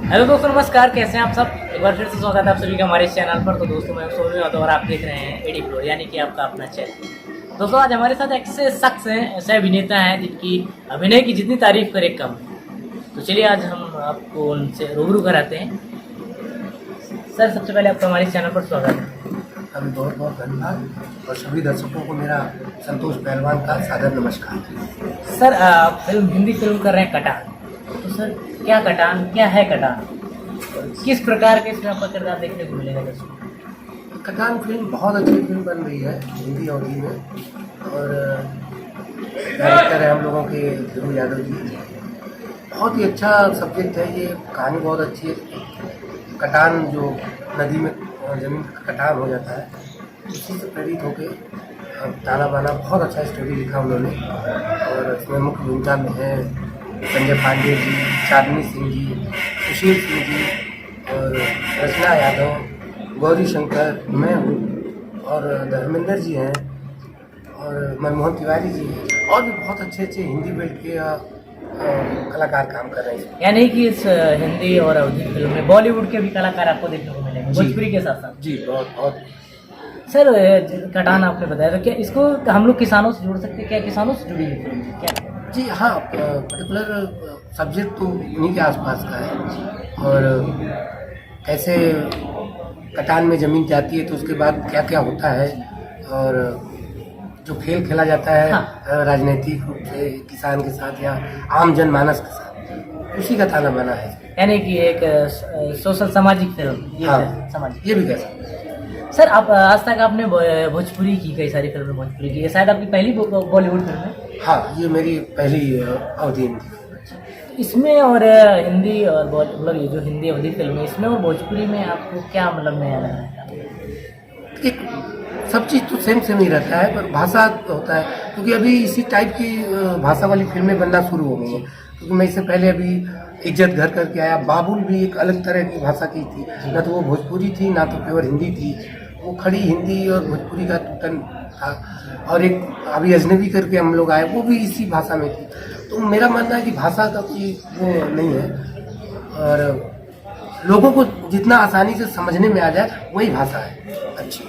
Hello दोस्तों, नमस्कार। कैसे हैं आप सब? एक बार फिर से स्वागत है आप सभी का हमारे चैनल पर। तो दोस्तों, मैं सोनू यादव और आप देख रहे हैं एडी प्रो, यानी कि आपका अपना चैनल। दोस्तों, आज हमारे साथ ऐसे शख्स हैं, ऐसे अभिनेता हैं जिनकी अभिनय की जितनी तारीफ करे कम है। तो चलिए आज हम आपको उनसे रूबरू कराते हैं। सर, सबसे पहले आपका हमारे चैनल पर स्वागत है। अभी बहुत बहुत धन्यवाद और सभी दर्शकों को मेरा संतोष पहलवान का सादर नमस्कार। सर, आप हिंदी फिल्म कर रहे हैं कटान। तो सर, क्या कटान, क्या है कटान? किस प्रकार के इसमें आपका किरदार देखने को मिलेगा दर्शकों? कटान फिल्म बहुत अच्छी फिल्म बन रही है हिंदी और हिंदी में, और डायरेक्टर है हम लोगों के ध्रुव यादव जी। बहुत ही अच्छा सब्जेक्ट है ये, कहानी बहुत अच्छी है। कटान जो नदी में जमीन का कटान हो जाता है, उसी से प्रेरित होकर ताना बाना बहुत अच्छा स्टोरी लिखा उन्होंने। और इसमें मुख्य भूमिका में है संजय पांडे जी, चांदनी सिंह जी, सुशील सिंह जी और रचना यादव, गौरी शंकर, मैं हूँ और धर्मेंद्र जी हैं और मनमोहन तिवारी जी हैं, और भी बहुत अच्छे अच्छे हिंदी बेल्ट के कलाकार काम कर रहे हैं। यानी कि इस हिंदी और अवधी फिल्म में बॉलीवुड के भी कलाकार आपको देखने को मिलेंगे, भोजपुरी के साथ साथ। जी बहुत बहुत। सर, कटान आपने बताया, तो क्या इसको हम लोग किसानों से जोड़ सकते हैं? क्या किसानों से जुड़ी हुई फिल्म है क्या? जी हाँ, पर्टिकुलर सब्जेक्ट तो उन्हीं के आसपास का है। और कैसे कटान में ज़मीन जाती है तो उसके बाद क्या क्या होता है, और जो खेल खेला जाता है राजनीतिक रूप से किसान के साथ या आम जनमानस के साथ, उसी का ताना बाना है। यानी कि एक सोशल सामाजिक फिल्म, ये हाँ, सामाजिक। ये भी कह सकते हैं। सर, आप आज तक आपने भोजपुरी की कई सारी फिल्में भोजपुरी की है, शायद आपकी पहली बॉलीवुड फिल्म है। हाँ, ये मेरी पहली अवधि थी। इसमें और हिंदी और मतलब ये जो हिंदी अवधी फिल्म है, इसमें और भोजपुरी में आपको क्या मतलब नया लगा है? एक सब चीज़ तो सेम सेम ही रहता है, पर भाषा तो होता है, क्योंकि अभी इसी टाइप की भाषा वाली फिल्में बनना शुरू हो गई हैं। क्योंकि मैं इससे पहले अभी इज्जत घर करके आया, बाबुल भी एक अलग तरह की भाषा की थी, ना तो वो भोजपुरी थी ना तो प्योर हिंदी थी, वो खड़ी हिंदी और भोजपुरी का टूटन था। और एक अभी अजनबी करके हम लोग आए, वो भी इसी भाषा में थी। तो मेरा मानना है कि भाषा का कोई वो नहीं है, और लोगों को जितना आसानी से समझने में आ जाए वही भाषा है अच्छी।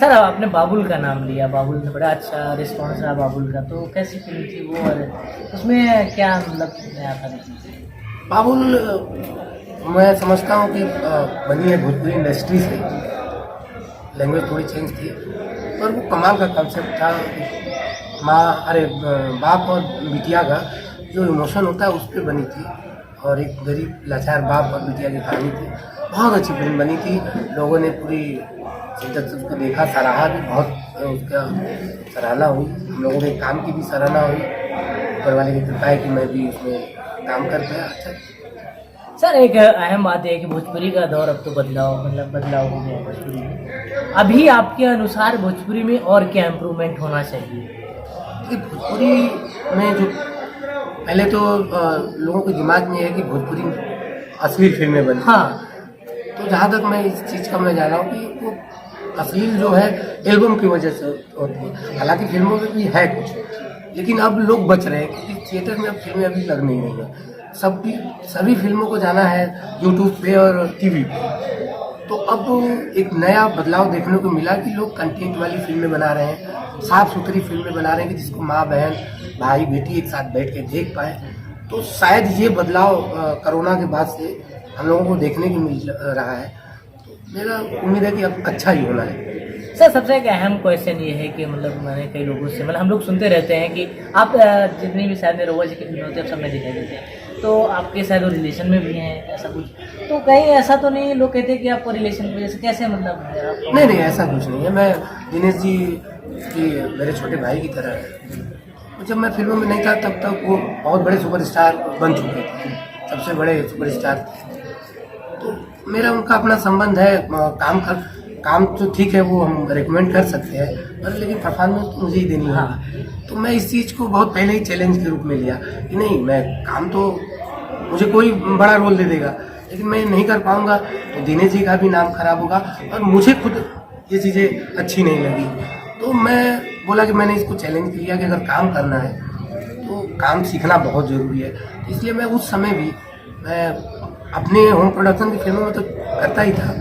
सर, आपने बाबुल का नाम लिया, बाबुल ने बड़ा अच्छा रिस्पॉन्स रहा बाबुल का। तो कैसी फिल्म थी वो, और उसमें क्या मतलब नया था? बाबुल मैं समझता हूँ कि बनी है भोजपुरी इंडस्ट्री से, लैंग्वेज थोड़ी चेंज थी, पर वो कमाल का कंसेप्ट था। बाप और बिटिया का जो इमोशन होता है उस पर बनी थी, और एक गरीब लाचार बाप और बिटिया की कहानी थी। बहुत अच्छी फिल्म बनी थी, लोगों ने पूरी शिद्दत से उसको देखा, सराहा भी, बहुत उसका सराहना हुई, हम लोगों के काम की भी सराहना हुई। ऊपर वाले की कृपा है कि मैं भी उसमें काम कर पाया। अच्छा सर, एक अहम बात है कि भोजपुरी का दौर अब तो बदलाव हो गया भोजपुरी में। अभी आपके अनुसार भोजपुरी में और क्या इम्प्रूवमेंट होना चाहिए? कि भोजपुरी में जो पहले तो लोगों के दिमाग में है कि भोजपुरी असली फिल्में बनी। हाँ, तो जहाँ तक मैं इस चीज़ का मैं जान रहा हूँ कि वो अश्लील जो है एल्बम की वजह से होती है। हालांकि फिल्मों में भी है कुछ, लेकिन अब लोग बच रहे हैं क्योंकि थिएटर में अब फिल्में अभी लग नहीं रही हैं। सभी फिल्मों को जाना है यूट्यूब पे और टीवी पे। तो अब एक नया बदलाव देखने को मिला कि लोग कंटेंट वाली फिल्में बना रहे हैं, साफ़ सुथरी फिल्में बना रहे हैं कि जिसको माँ बहन भाई बेटी एक साथ बैठ के देख पाए। तो शायद ये बदलाव कोरोना के बाद से हम लोगों को देखने को मिल रहा है। तो मेरा उम्मीद है कि अब अच्छा ही होना है। सर, सबसे एक अहम क्वेश्चन ये है कि मतलब मैंने कई लोगों से, मतलब हम लोग सुनते रहते हैं कि आप जितनी भी शायद रोज की फिल्में होती है सब में दिखाई देते हैं, तो आपके शायद वो रिलेशन में भी हैं, ऐसा कुछ तो कहीं ऐसा तो नहीं? लोग कहते हैं कि आपको रिलेशन की वजह से कैसे मतलब नहीं, ऐसा कुछ नहीं है। मैं दिनेश जी की मेरे छोटे भाई की तरह है। जब मैं फिल्मों में नहीं था तब तक वो बहुत बड़े सुपरस्टार बन चुके थे, सबसे बड़े सुपरस्टार थे। तो मेरा उनका अपना संबंध है, काम तो ठीक है, वो हम रिकमेंड कर सकते हैं, पर लेकिन परफॉर्मेंस तो मुझे ही देनी होगी। हाँ। तो मैं इस चीज़ को बहुत पहले ही चैलेंज के रूप में लिया कि नहीं, मैं काम तो मुझे कोई बड़ा रोल दे देगा, लेकिन मैं नहीं कर पाऊंगा तो दिनेश जी का भी नाम खराब होगा, और मुझे खुद ये चीज़ें अच्छी नहीं लगी। तो मैं बोला कि मैंने इसको चैलेंज किया कि अगर काम करना है तो काम सीखना बहुत ज़रूरी है। इसलिए मैं उस समय भी मैं अपने होम प्रोडक्शन की फिल्मों में तो करता ही था,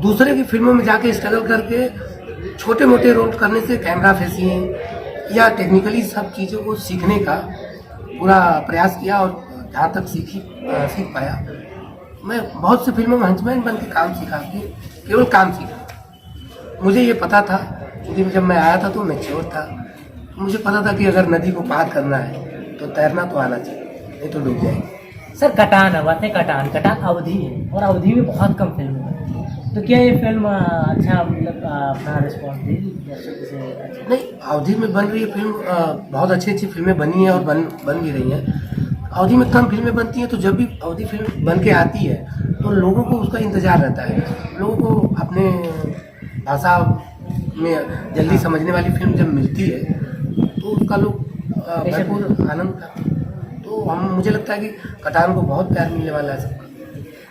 दूसरे की फिल्मों में जाके स्ट्रगल करके छोटे मोटे रोल करने से कैमरा फेसिंग या टेक्निकली सब चीज़ों को सीखने का पूरा प्रयास किया और जहाँ तक सीख पाया। मैं बहुत सी फिल्मों में हंसमैन बन के काम सीखा कि केवल काम सीखा। मुझे ये पता था क्योंकि जब मैं आया था तो मैच्योर था, तो मुझे पता था कि अगर नदी को पार करना है तो तैरना तो आना चाहिए, नहीं तो डूब जाएगी। सर कटान, अब आते हैं कटान अवधि है और अवधि में बहुत कम फिल्म है, तो क्या ये फिल्म अच्छा मतलब अपना रिस्पॉन्स देगी दर्शकों से? अच्छा नहीं, अवधि में बन रही है फिल्म, बहुत अच्छी अच्छी फिल्में बनी हैं और बन भी रही हैं। अवधि में कम फिल्में बनती हैं, तो जब भी अवधि फिल्म बन के आती है तो लोगों को उसका इंतज़ार रहता है। लोगों को अपने भाषा में जल्दी समझने वाली फिल्म जब मिलती है तो उसका लोग भरपूर आनंद करते हैं। तो मुझे लगता है कि कटान को बहुत प्यार मिलने वाला है सबका।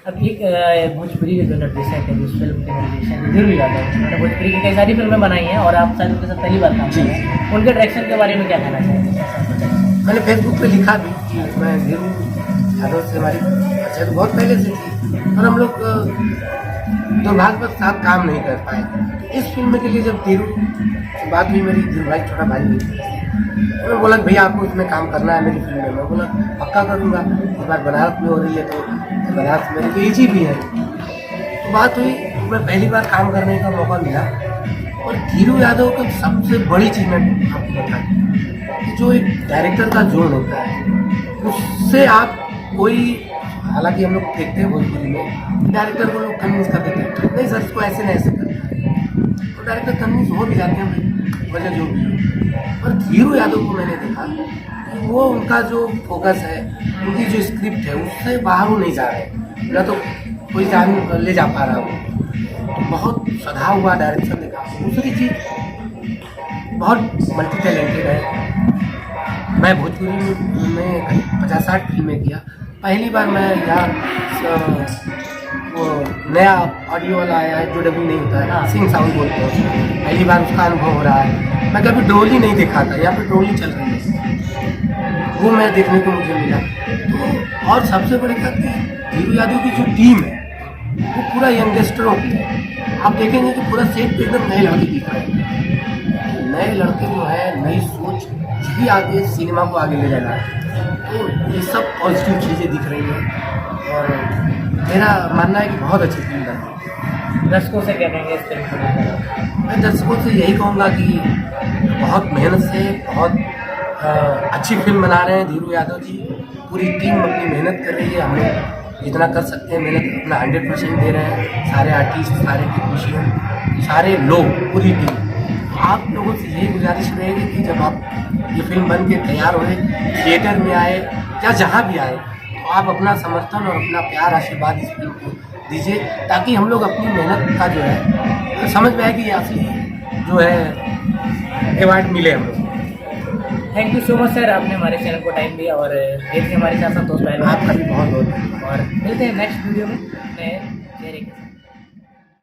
अब एक भोजपुरी के जो निर्देशक है, जिस फिल्म के निर्देशक है ध्रुव यादव, उन्होंने भोजपुरी की कई सारी फिल्में बनाई हैं और आप शायद उनके साथ पहली बार काम कर रहे हैं, उनके डायरेक्शन के बारे में क्या कहना चाहेंगे? मैंने फेसबुक पे लिखा भी कि मैं ध्रुव यादव से हमारी अच्छा तो बहुत पहले से थी और हम लोग दुर्भाग्यवश साथ काम नहीं कर पाए। इस फिल्म के लिए जब ध्रुव से बात हुई, मेरी ध्रुव भाई छोटा भाई हुई, तो मैं बोला भैया आपको इसमें काम करना है मेरी फिल्म में। मैं बोला पक्का करूँगा, इस बार बनारस में हो रही है तो बनारस मेरे लिए ईजी भी है। तो बात हुई, मैं पहली बार काम करने का मौका मिला और ध्रुव यादव की सबसे बड़ी चीज़ मैं आपको बताऊँ कि जो एक डायरेक्टर का जोन होता है उससे आप कोई, हालांकि हम लोग देखते हैं भोजपुरी में डायरेक्टर को लोग कन्विंस कर देते हैं, नहीं सर इसको ऐसे नहीं ऐसे करना है, तो डायरेक्टर कन्विंस हो भी जाते हैं वजह जो भी हो। और ध्रुव यादव को मैंने देखा कि वो उनका जो फोकस है, उनकी जो स्क्रिप्ट है उससे बाहर वो नहीं जा रहे, ना तो कोई जान ले जा पा रहा हो, तो बहुत सधा हुआ डायरेक्शन देखा। दूसरी चीज़ बहुत मल्टी टैलेंटेड है। मैं भोजपुरी में 50-60 फिल्में किया, पहली बार मैं यहाँ वो नया ऑडियो वाला आया है जो डबिंग नहीं होता है, सिंग साउंड बोलते हैं, पहली बार उसका अनुभव हो रहा है। मैं कभी ट्रोली नहीं देखा था, यहाँ पे ट्रोली चल रही है, वो मैं देखने को मुझे मिला। तो और सबसे बड़ी बात कि ध्रुव यादव की जो टीम है वो पूरा यंगस्टरों की है। आप देखेंगे कि पूरा सेट पे एकदम नए लड़के दिख रहे हैं, नए लड़के जो है नई सोच भी आगे सिनेमा को आगे ले जाना है। तो ये सब पॉजिटिव चीज़ें दिख रही हैं और मेरा मानना है कि बहुत अच्छी फिल्म है। दर्शकों से क्या कहेंगे इस फिल्म को? मैं दर्शकों से यही कहूँगा कि बहुत मेहनत से बहुत अच्छी फिल्म बना रहे हैं ध्रुव यादव जी, पूरी टीम अपनी मेहनत कर रही है। हम लोग जितना कर सकते हैं मेहनत अपना 100% दे रहे हैं, सारे आर्टिस्ट, सारे टेक्नीशियन, सारे लोग, पूरी टीम। आप लोगों से यही गुजारिश रहेगी कि जब आप ये फिल्म बन के तैयार हो, थिएटर में आए या जहाँ भी आए, तो आप अपना समर्थन और अपना प्यार आशीर्वाद इस फिल्म को दीजिए, ताकि हम लोग अपनी मेहनत का जो है तो समझ में आए कि असली जो है अवार्ड मिले हम लोग। Thank you so much sir, आपने हमारे चैनल को टाइम दिया और देखिए हमारे साथ संतोष पहलवान, आपका भी बहुत बहुत और मिलते हैं नेक्स्ट वीडियो में।